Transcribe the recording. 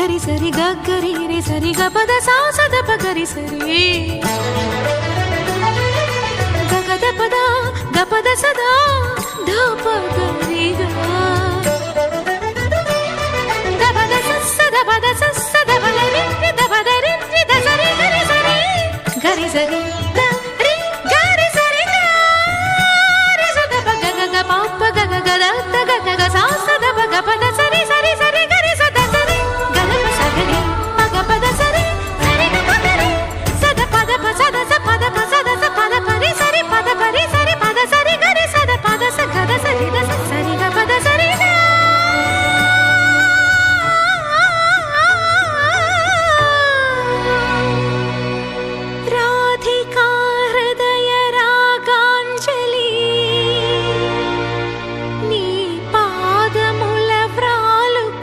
గరి సరి గరి రే సరి గపద సా సద పగరి సరి గగద పద గపద సదా ధ పగరి గా